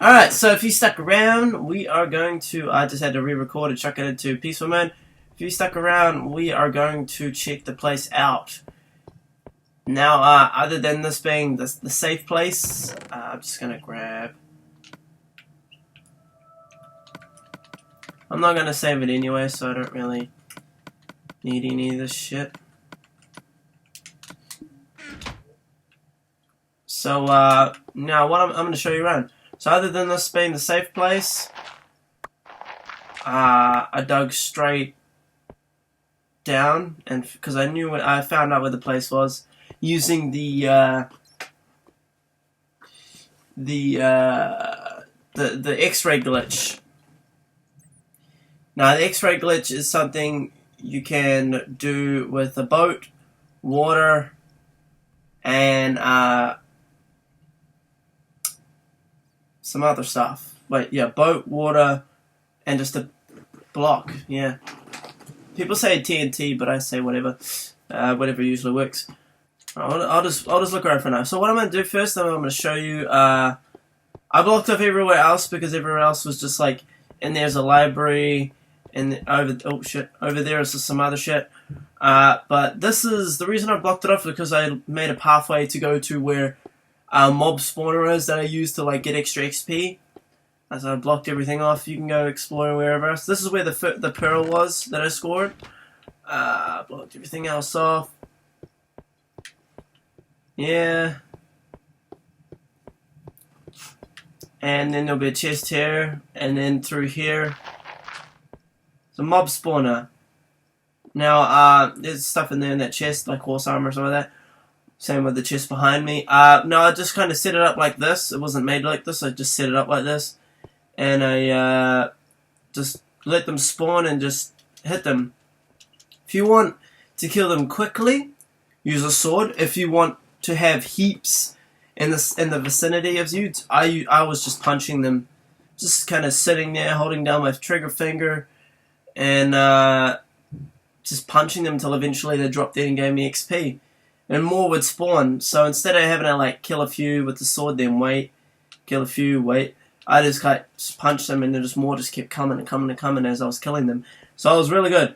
Alright, so if you stuck around, we are going to, I just had to re-record and chuck it into peaceful mode. If you stuck around, we are going to check the place out. Now, other than this being the safe place, I'm just going to grab... I'm not going to save it anyway, so I don't really need any of this shit. So, now what I'm going to show you around. So other than this being the safe place, I dug straight down, and because I found out where the place was using the X-ray glitch. Now the X-ray glitch is something you can do with a boat, water, and some other stuff. Wait, yeah, boat, water, and just a block. Yeah. People say TNT, but I say whatever. Whatever usually works. I'll just look around for now. So what I'm gonna do first, I'm gonna show you. I blocked off everywhere else because everywhere else was just like, and there's a library, and over there is some other shit. But this is the reason I blocked it off, because I made a pathway to go to where mob spawner is that I use to like get extra XP. As I blocked everything off, you can go exploring wherever else. This is where the pearl was that I scored. Blocked everything else off. Yeah. And then there'll be a chest here, and then through here, it's a mob spawner. Now, there's stuff in there in that chest, like horse armor or something like that. Same with the chest behind me. No, I just kind of set it up like this. It wasn't made like this. I just set it up like this. And I just let them spawn and just hit them. If you want to kill them quickly, use a sword. If you want to have heaps in the vicinity of you, I was just punching them. Just kind of sitting there, holding down my trigger finger, and just punching them until eventually they dropped dead and gave me XP. And more would spawn. So instead of having to like kill a few with the sword, then wait, kill a few, wait, I just punched them, and then more just kept coming and coming and coming as I was killing them. So it was really good.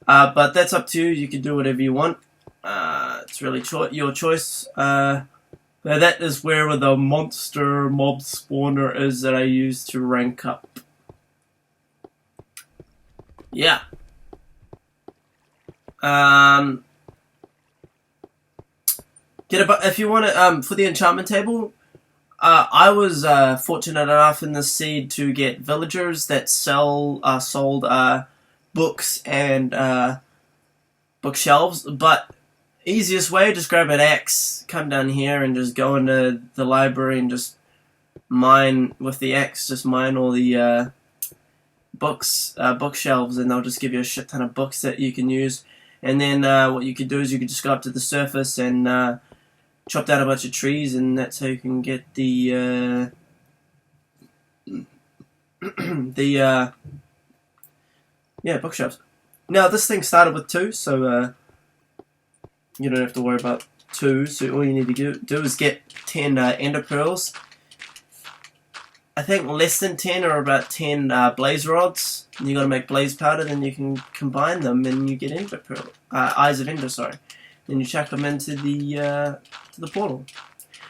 But that's up to you. You can do whatever you want. It's really your choice. But that is where the monster mob spawner is that I use to rank up. Yeah. If you want to, for the enchantment table, I was fortunate enough in this seed to get villagers that sold books and bookshelves. But easiest way, just grab an axe, come down here, and just go into the library and just mine with the axe. Just mine all the bookshelves, and they'll just give you a shit ton of books that you can use. And then what you could do is you could just go up to the surface and chop down a bunch of trees, and that's how you can get the bookshelves. Now this thing started with 2, so you don't have to worry about 2. So all you need to do is get 10 ender pearls. I think less than 10 are about 10 blaze rods. And you got to make blaze powder, then you can combine them, and you get ender pearl, eyes of ender. Sorry. Then you chuck them into the portal.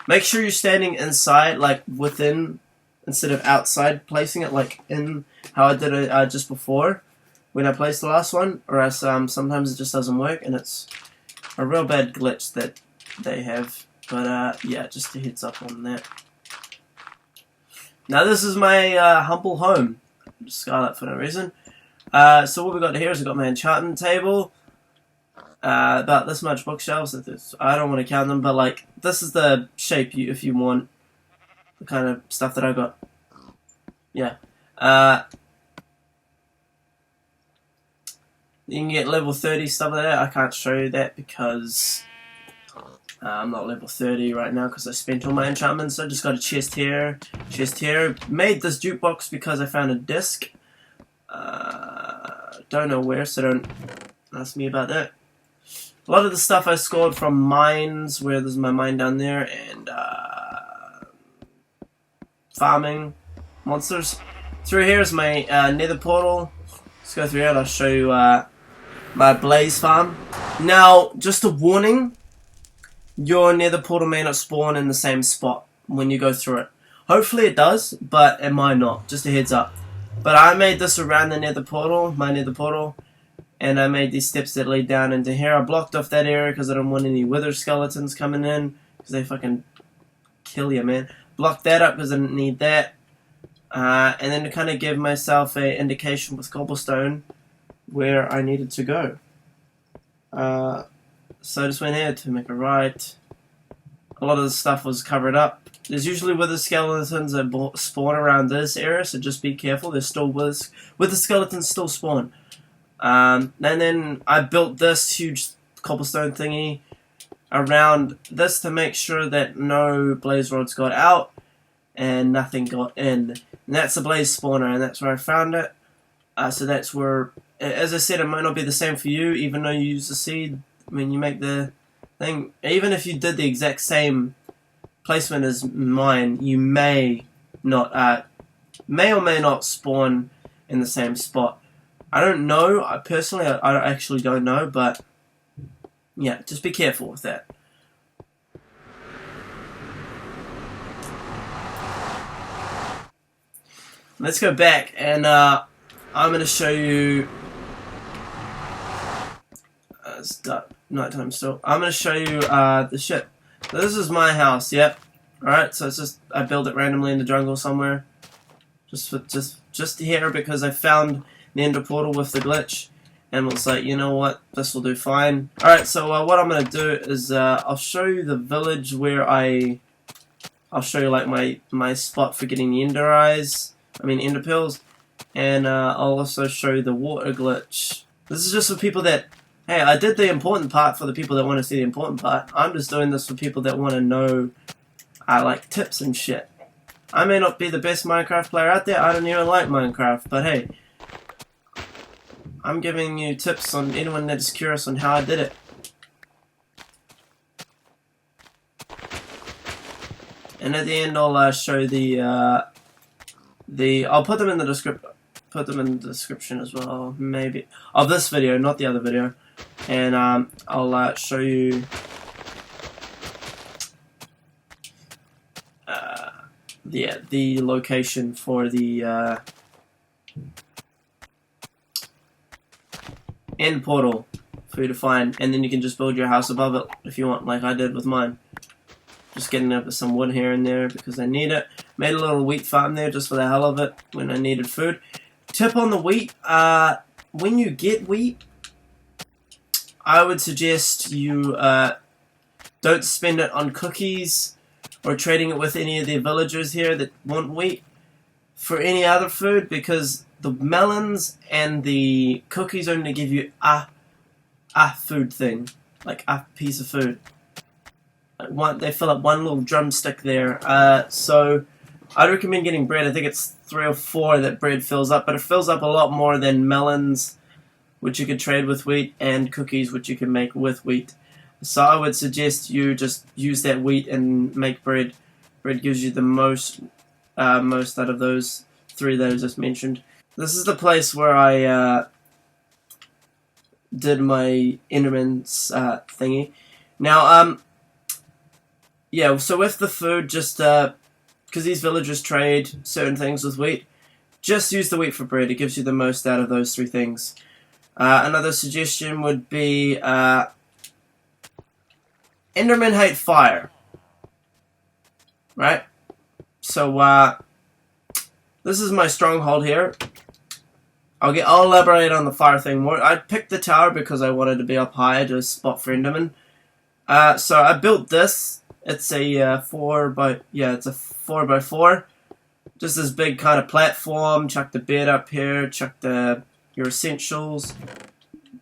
Make sure you're standing inside, like within, instead of outside placing it, like in how I did it just before when I placed the last one, or else sometimes it just doesn't work, and it's a real bad glitch that they have. But yeah, just a heads up on that. Now this is my humble home. Scarlet for no reason. So what we got here is I got my enchantment table. About this much bookshelves. I don't want to count them, but like this is the shape if you want the kind of stuff that I got. Yeah. You can get level 30 stuff like that. I can't show you that because I'm not level 30 right now because I spent all my enchantments. So I just got a chest here, Made this jukebox because I found a disc. Don't know where, so don't ask me about that. A lot of the stuff I scored from mines, where there's my mine down there, and farming. monsters. Through here is my nether portal. Let's go through here and I'll show you my blaze farm. Now, just a warning, your nether portal may not spawn in the same spot when you go through it. Hopefully it does, but it might not. Just a heads up. But I made this around the nether portal, my nether portal, and I made these steps that lead down into here. I blocked off that area because I don't want any wither skeletons coming in, because they fucking kill you, man. Blocked that up because I didn't need that. And then to kind of give myself an indication with cobblestone where I needed to go. So I just went here to make a right. A lot of the stuff was covered up. There's usually wither skeletons that spawn around this area, so just be careful. There's still wither skeletons still spawn. And then I built this huge cobblestone thingy around this to make sure that no blaze rods got out and nothing got in. And that's a blaze spawner, and that's where I found it. So that's where, as I said, it might not be the same for you, even though you use the seed when you make the thing. Even if you did the exact same placement as mine, you may not, may or may not spawn in the same spot. I don't know. Personally, I actually don't know, but yeah, just be careful with that. Let's go back, and I'm going to show you. It's dark, nighttime still. I'm going to show you the shit. So this is my house. Yep. All right. So it's just I built it randomly in the jungle somewhere, just here because I found the ender portal with the glitch, and was like, you know what, this will do fine. All right. So what I'm going to do is I'll show you the village where I'll show you like my spot for getting the ender eyes. I mean ender pills, and I'll also show you the water glitch. This is just for people that, hey, I did the important part for the people that want to see the important part. I'm just doing this for people that want to know, like tips and shit. I may not be the best Minecraft player out there. I don't even like Minecraft, but hey, I'm giving you tips on anyone that is curious on how I did it. And at the end, I'll show I'll put them in the description as well, maybe, of this video, not the other video, and I'll show you the location for the end portal for you to find, and then you can just build your house above it if you want, like I did with mine. Just getting up some wood here and there because I need it. Made a little wheat farm there just for the hell of it when I needed food. Tip on the wheat, when you get wheat, I would suggest you don't spend it on cookies or trading it with any of the villagers here that want wheat for any other food, because the melons and the cookies only give you a food thing, like a piece of food. They fill up one little drumstick there. So I'd recommend getting bread. I think it's 3 or 4 that bread fills up, but it fills up a lot more than melons, which you could trade with wheat, and cookies, which you can make with wheat. So I would suggest you just use that wheat and make bread. Bread gives you the most out of those 3 that I just mentioned. This is the place where I did my Enderman's thingy. Now, yeah, so with the food, just because these villagers trade certain things with wheat, just use the wheat for bread. It gives you the most out of those 3 things. Another suggestion would be Endermen hate fire, right? So this is my stronghold here. I'll elaborate on the fire thing more. I picked the tower because I wanted to be up high to spot for Endermen. So I built this. It's a 4 by 4. Just this big kind of platform. Chuck the bed up here. Chuck your essentials.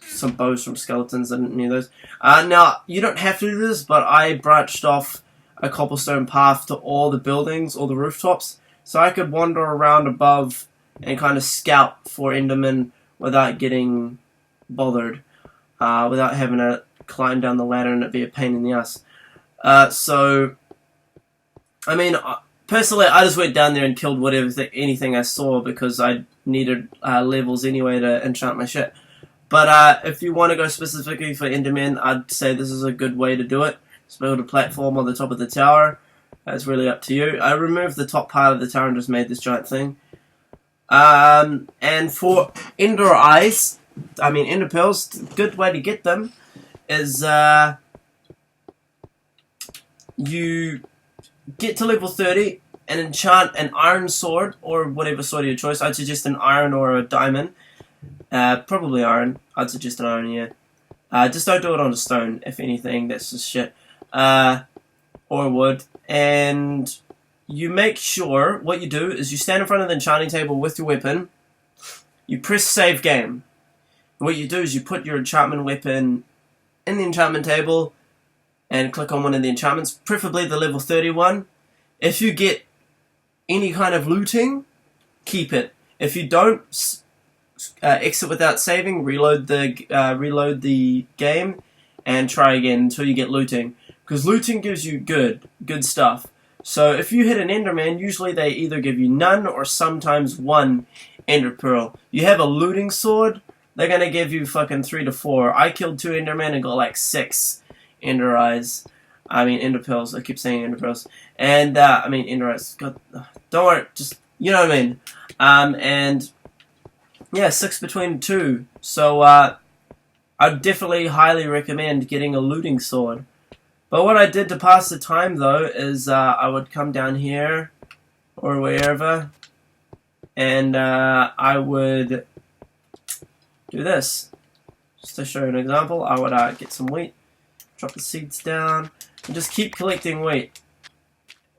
Some bows from skeletons. I didn't need those. Now you don't have to do this, but I branched off a cobblestone path to all the buildings, all the rooftops, so I could wander around above and kind of scout for Endermen without getting bothered, without having to climb down the ladder and it be a pain in the ass. So, I mean, personally, I just went down there and killed anything I saw because I needed levels anyway to enchant my shit. But if you want to go specifically for Enderman, I'd say this is a good way to do it. Just build a platform on the top of the tower. It's really up to you. I removed the top part of the tower and just made this giant thing. And for Ender Eyes, Ender Pearls, good way to get them is you get to level 30 and enchant an iron sword or whatever sword of your choice. I'd suggest an iron or a diamond. Probably iron. I'd suggest an iron, yeah. Just don't do it on a stone, if anything. That's just shit. Or wood. And you make sure, what you do is you stand in front of the enchanting table with your weapon. You press save game. And what you do is you put your enchantment weapon in the enchantment table and click on one of the enchantments, preferably the level 31. If you get any kind of looting, keep it. If you don't, exit without saving, reload the game, and try again until you get looting. Because looting gives you good stuff. So if you hit an Enderman, usually they either give you none or sometimes one Ender Pearl. You have a looting sword, they're gonna give you fucking 3 to 4. I killed 2 Endermen and got like 6 Ender Eyes. Ender Pearls. I keep saying Ender Pearls. And, Ender Eyes. God, don't worry, just, you know what I mean. And, yeah, 6 between 2. So, I'd definitely highly recommend getting a looting sword. But what I did to pass the time, though, is I would come down here, or wherever, and I would do this. Just to show you an example, I would get some wheat, drop the seeds down, and just keep collecting wheat.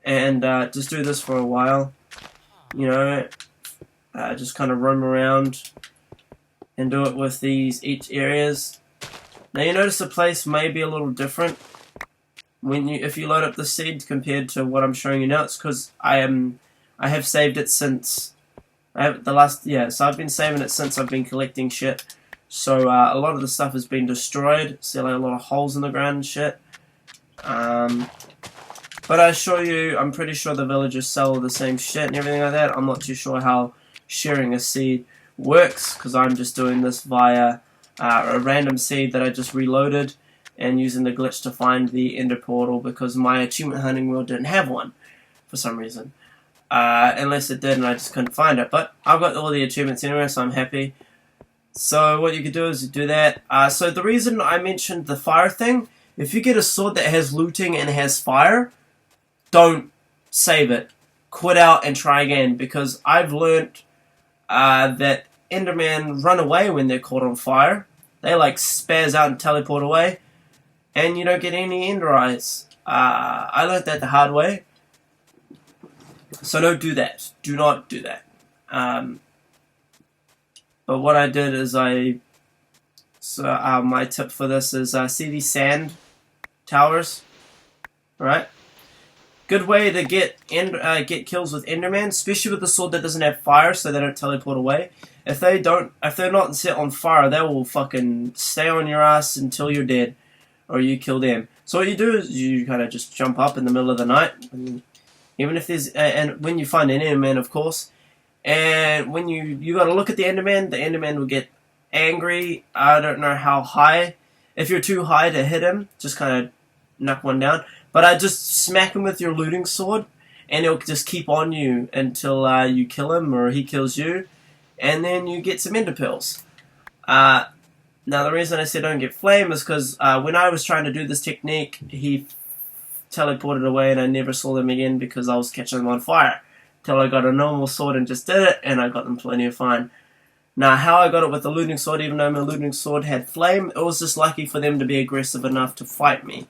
And just do this for a while, you know, just kind of roam around and do it with each areas. Now you notice the place may be a little different if you load up the seed compared to what I'm showing you now. It's because I have saved it since so I've been saving it since I've been collecting shit. So a lot of the stuff has been destroyed. See, like a lot of holes in the ground and shit. But I assure you, I'm pretty sure the villagers sell the same shit and everything like that. I'm not too sure how sharing a seed works, because I'm just doing this via a random seed that I just reloaded and using the glitch to find the ender portal, because my achievement hunting world didn't have one for some reason. Unless it did and I just couldn't find it. But I've got all the achievements anyway, so I'm happy. So what you could do is do that. So the reason I mentioned the fire thing, if you get a sword that has looting and has fire, don't save it. Quit out and try again, because I've learnt that Endermen run away when they're caught on fire. They like spaz out and teleport away, and you don't get any Ender Eyes. I learnt that the hard way. So don't do that. Do not do that. But what I did is my tip for this is see these sand towers, right? Good way to get kills with Enderman, especially with the sword that doesn't have fire, so they don't teleport away. If they're not set on fire, they will fucking stay on your ass until you're dead, or you kill them. So what you do is you kind of just jump up in the middle of the night, even if there's and when you find an Enderman, of course. And when you got to look at the Enderman will get angry. I don't know how high. If you're too high to hit him, just kind of knock one down. But I just smack him with your looting sword, and he'll just keep on you until you kill him or he kills you, and then you get some ender pearls. Now the reason I said don't get flame is because when I was trying to do this technique, he teleported away and I never saw them again because I was catching them on fire. Till I got a normal sword and just did it, and I got them plenty of fine. Now, how I got it with the looting sword, even though my looting sword had flame, it was just lucky for them to be aggressive enough to fight me.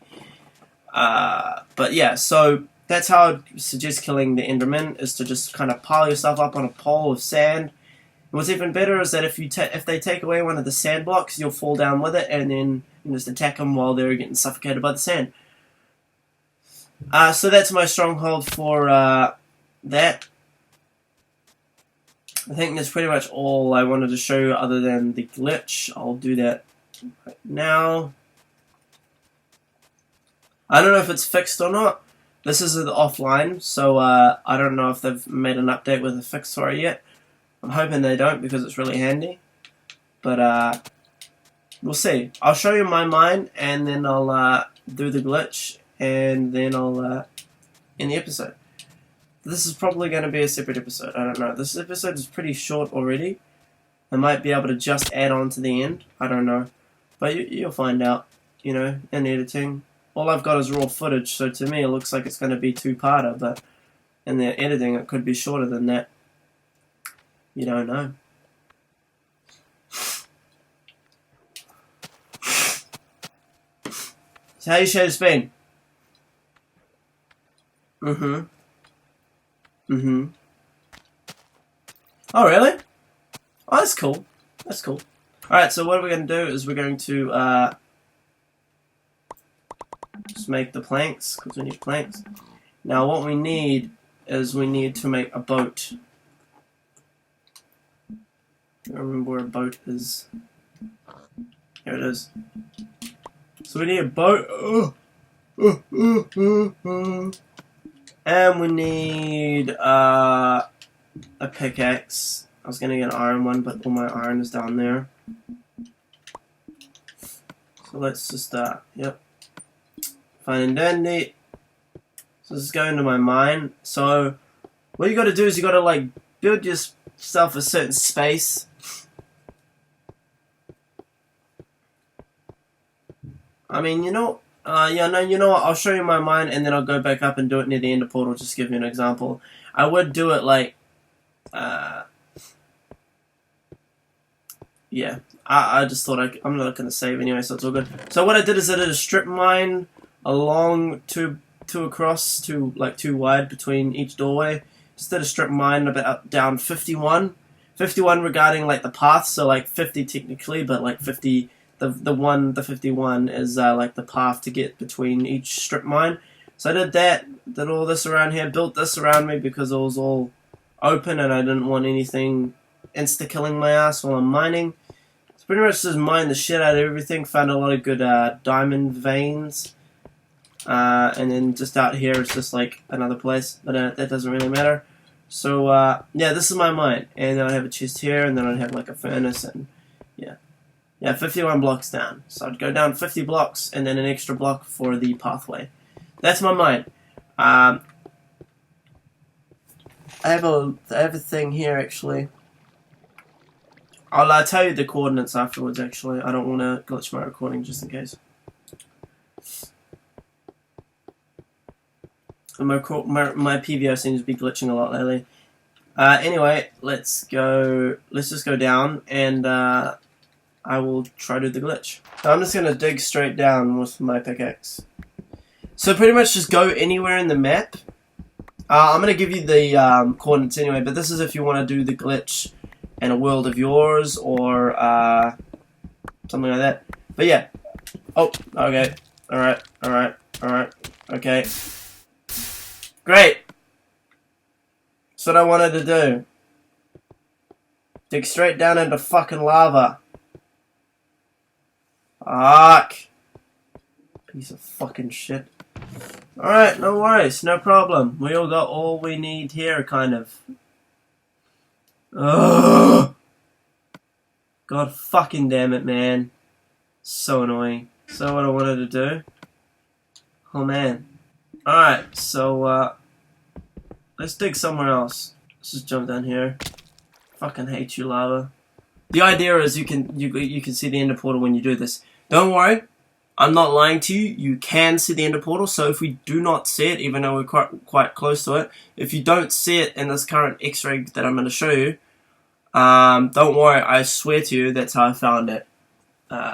But yeah, so that's how I'd suggest killing the Enderman, is to just kind of pile yourself up on a pole of sand. And what's even better is that if they take away one of the sand blocks, you'll fall down with it, and then you just attack them while they're getting suffocated by the sand. So that's my stronghold for that. I think that's pretty much all I wanted to show you other than the glitch. I'll do that right now. I don't know if it's fixed or not, This is offline, so I don't know if they've made an update with a fix for it yet. I'm hoping they don't because it's really handy. But we'll see. I'll show you my mine, and then I'll do the glitch, and then I'll end the episode. This is probably going to be a separate episode. I don't know. This episode is pretty short already. I might be able to just add on to the end. I don't know. But you'll find out, you know, in editing. All I've got is raw footage, so to me it looks like it's going to be two-parter, but in the editing it could be shorter than that. You don't know. So how you share the spin? Oh, really? Oh, that's cool. That's cool. Alright, so what we're going to do is we're going to just make the planks, because we need planks. Now what we need is we need to make a boat. I don't remember where a boat is. Here it is. So we need a boat. And we need a pickaxe. I was gonna get an iron one, but all my iron is down there. So let's just yep. Fine and dandy. So let's go into my mine. So what you gotta do is you gotta like build yourself a certain space. I mean, you know, yeah, no, you know what, I'll show you my mine and then I'll go back up and do it near the ender portal, just to give you an example. I would do it like, yeah, I just thought I'm not going to save anyway, so it's all good. So what I did is I did a strip mine along two across, like two wide between each doorway. Just did a strip mine about down 51 regarding like the path, so like 50 technically, but like 50... The 51 is like the path to get between each strip mine. So I did that, did all this around here, built this around me because it was all open and I didn't want anything insta-killing my ass while I'm mining. So pretty much just mined the shit out of everything, found a lot of good diamond veins. And then just out here it's just like another place, but that doesn't really matter. So yeah, this is my mine. And then I have a chest here, and then I'd have like a furnace, and yeah. Yeah, 51 blocks down. So I'd go down 50 blocks and then an extra block for the pathway. That's my mine. I have a thing here actually. I'll tell you the coordinates afterwards actually. I don't want to glitch my recording just in case. And my PVO seems to be glitching a lot lately. Anyway, let's just go down and I will try to do the glitch. So I'm just going to dig straight down with my pickaxe. So pretty much just go anywhere in the map. I'm going to give you the coordinates anyway, but this is if you want to do the glitch in a world of yours or something like that. But yeah. Oh, okay. Alright. Okay. Great. That's what I wanted to do. Dig straight down into fucking lava. Fuck. Piece of fucking shit. Alright, no worries, no problem. We all got all we need here, kind of. Ugh. God fucking damn it, man. So annoying. So what I wanted to do. Oh man. Alright, so let's dig somewhere else. Let's just jump down here. Fucking hate you, lava. The idea is you can see the ender portal when you do this. Don't worry, I'm not lying to you. You can see the ender portal. So if we do not see it, even though we're quite close to it, if you don't see it in this current X-ray that I'm going to show you, don't worry. I swear to you, that's how I found it.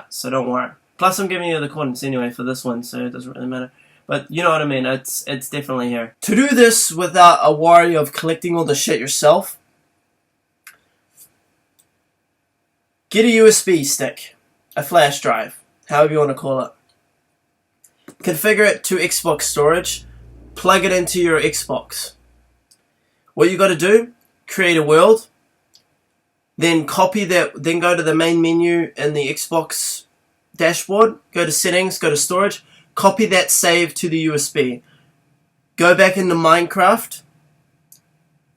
So don't worry. Plus, I'm giving you the coordinates anyway for this one, so it doesn't really matter. But you know what I mean. It's definitely here. To do this without a worry of collecting all the shit yourself, get a USB stick, a flash drive, however you want to call it. Configure it to Xbox storage. Plug it into your Xbox. What you got to do, create a world, then copy that, then go to the main menu in the Xbox dashboard, go to settings, go to storage, copy that save to the USB. go back into Minecraft.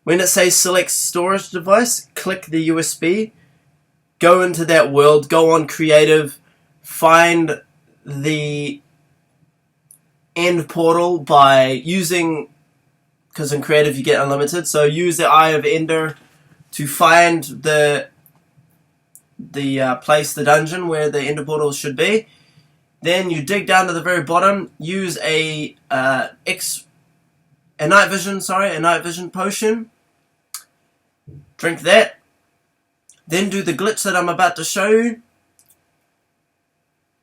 When it says select storage device, click the USB, go into that world, go on creative, find the end portal by using, because in creative you get unlimited, so use the Eye of Ender to find the place, the dungeon where the ender portal should be. Then you dig down to the very bottom, use a night vision potion. Drink that. Then do the glitch that I'm about to show you.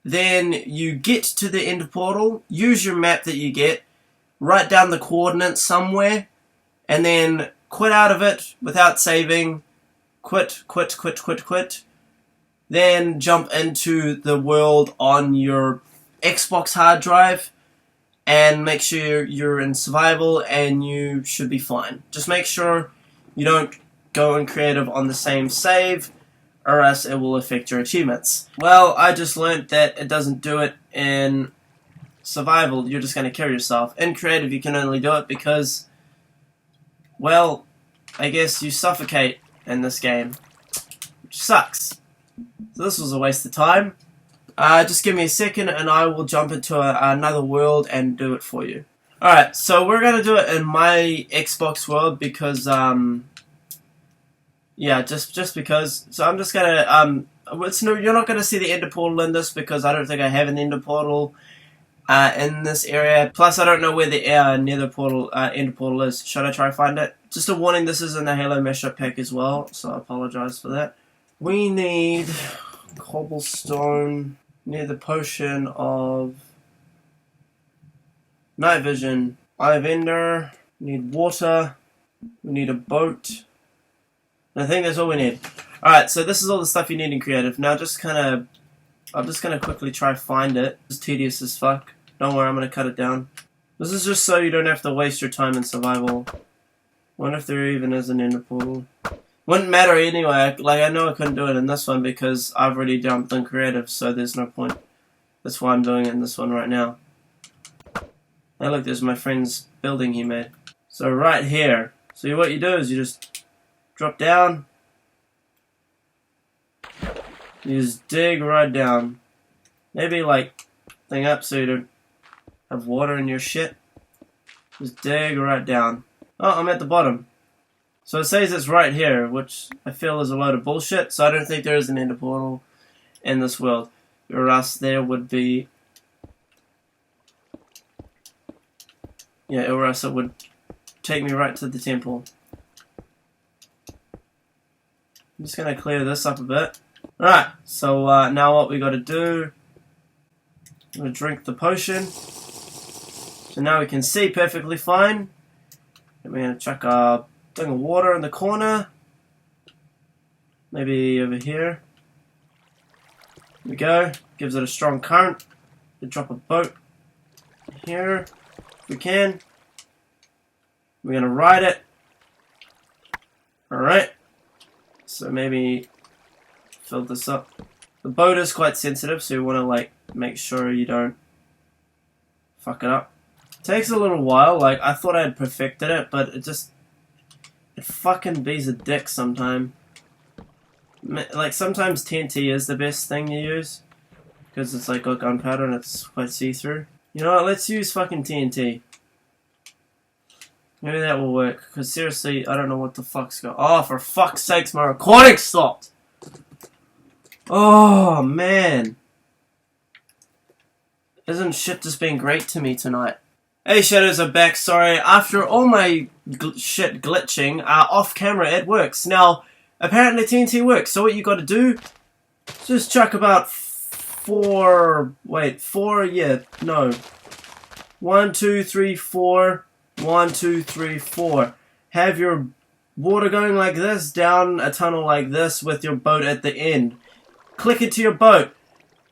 Then you get to the ender portal, use your map that you get, write down the coordinates somewhere, and then quit out of it without saving. Quit. Then jump into the world on your Xbox hard drive and make sure you're in survival and you should be fine. Just make sure you don't go in creative on the same save or else it will affect your achievements. Well, I just learned that it doesn't do it in survival. You're just going to kill yourself. In creative you can only do it because, well, I guess you suffocate in this game, which sucks. So this was a waste of time. Just give me a second and I will jump into another world and do it for you. Alright, so we're going to do it in my Xbox world because, yeah, just because. So I'm just going to, you're not going to see the ender portal in this because I don't think I have an ender portal in this area. Plus I don't know where the ender portal is. Should I try to find it? Just a warning, this is in the Halo mashup pack as well, so I apologize for that. We need cobblestone, need the potion of night vision, Eye of Ender, we need water, we need a boat, and I think that's all we need. Alright, so this is all the stuff you need in creative. Now I'm just gonna quickly try to find it. It's tedious as fuck. Don't worry, I'm gonna cut it down. This is just so you don't have to waste your time in survival. Wonder if there even is an ender portal. Wouldn't matter anyway, like I know I couldn't do it in this one because I've already jumped in creative, so there's no point. That's why I'm doing it in this one right now. Hey look, there's my friend's building he made. So right here, so what you do is you just drop down, you just dig right down. Maybe like thing up so you don't have water in your shit. Just dig right down. Oh, I'm at the bottom. So it says it's right here, which I feel is a load of bullshit, so I don't think there is an ender portal in this world. Or else there would be... yeah, or else it would take me right to the temple. I'm just going to clear this up a bit. Alright, so now what we got to do... I'm going to drink the potion. So now we can see perfectly fine. And we're going to chuck our... thing of water in the corner, maybe over here. There we go. Gives it a strong current. We drop a boat here if we can. We're gonna ride it. Alright. So maybe fill this up. The boat is quite sensitive, so you wanna like make sure you don't fuck it up. It takes a little while, like I thought I had perfected it, but it fucking bees a dick sometime. Like sometimes TNT is the best thing to use because it's like got gunpowder and it's quite see-through. You know what? Let's use fucking TNT. Maybe that will work. Because seriously, I don't know what the fuck's going. Oh, for fuck's sakes, my recording stopped. Oh man, isn't shit just been great to me tonight? Hey, Shadows are back. Sorry, after all my shit glitching, off camera it works. Now, apparently TNT works, so what you gotta do, just chuck about 1, 2, 3, 4, 1, 2, 3, 4. Have your water going like this, down a tunnel like this with your boat at the end. Click it to your boat.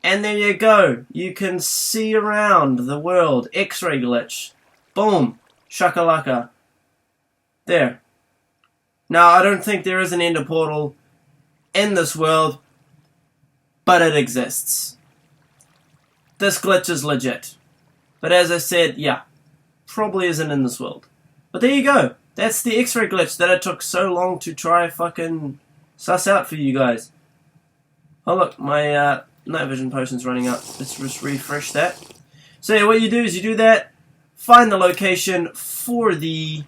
And there you go. You can see around the world. X-ray glitch. Boom. Shakalaka. There. Now, I don't think there is an ender portal in this world, but it exists. This glitch is legit. But as I said, yeah. probably isn't in this world. But there you go. That's the X-ray glitch that it took so long to try fucking suss out for you guys. Oh look, my night vision potion's running out. Let's just refresh that. So yeah, what you do is you do that, find the location for the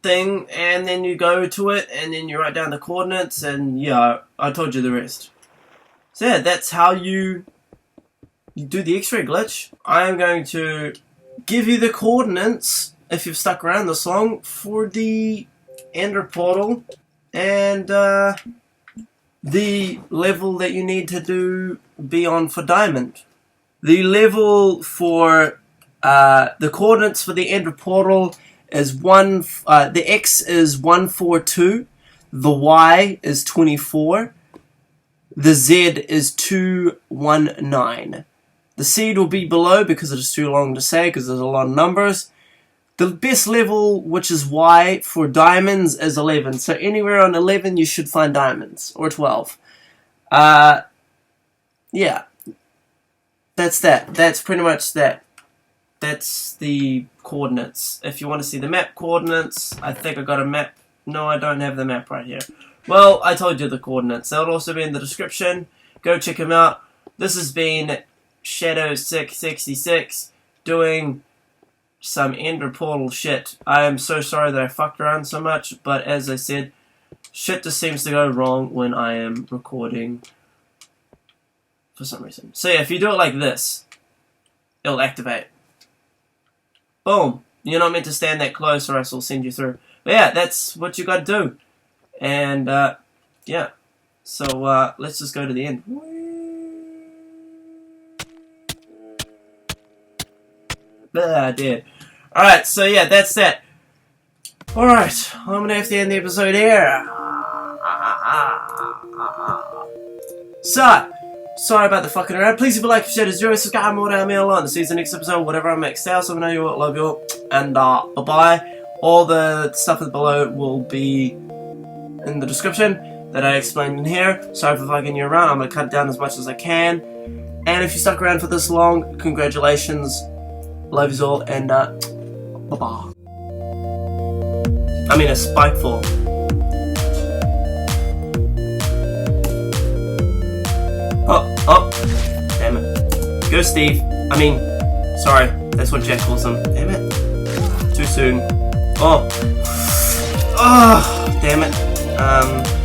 thing, and then you go to it, and then you write down the coordinates, and yeah, I told you the rest. So yeah, that's how you do the X-ray glitch. I am going to give you the coordinates, if you've stuck around this long, for the Ender portal, and the level that you need to be on for Diamond. The level for the coordinates for the Ender portal is the X is 142, the Y is 24, the Z is 219. The seed will be below because it is too long to say because there's a lot of numbers. The best level, which is Y, for diamonds is 11. So anywhere on 11 you should find diamonds, or 12. Yeah. That's that. That's pretty much that. That's the coordinates. If you want to see the map coordinates, I think I got a map. No, I don't have the map right here. Well, I told you the coordinates. They'll also be in the description. Go check them out. This has been Shadow666 doing some Ender portal shit. I am so sorry that I fucked around so much, but as I said, shit just seems to go wrong when I am recording for some reason. So yeah, if you do it like this, it'll activate. Boom. You're not meant to stand that close or else it'll send you through. But yeah, that's what you gotta do. And yeah. So let's just go to the end. I did. Alright, so yeah, that's that. Alright, I'm gonna have to end the episode here. So, sorry about the fucking around. Please leave a like, share, zero, subscribe, more down, mail on. See you in the next episode, whatever I make. Stay awesome, I know you all, love you all, and bye-bye. All the stuff below will be in the description that I explained in here. Sorry for fucking you around, I'm gonna cut it down as much as I can. And if you stuck around for this long, congratulations. Love you all, and bye-bye. I mean, a spiteful. Oh, damn it. Go, Steve. I mean, sorry, that's what Jack calls him. Damn it. Too soon. Oh, damn it.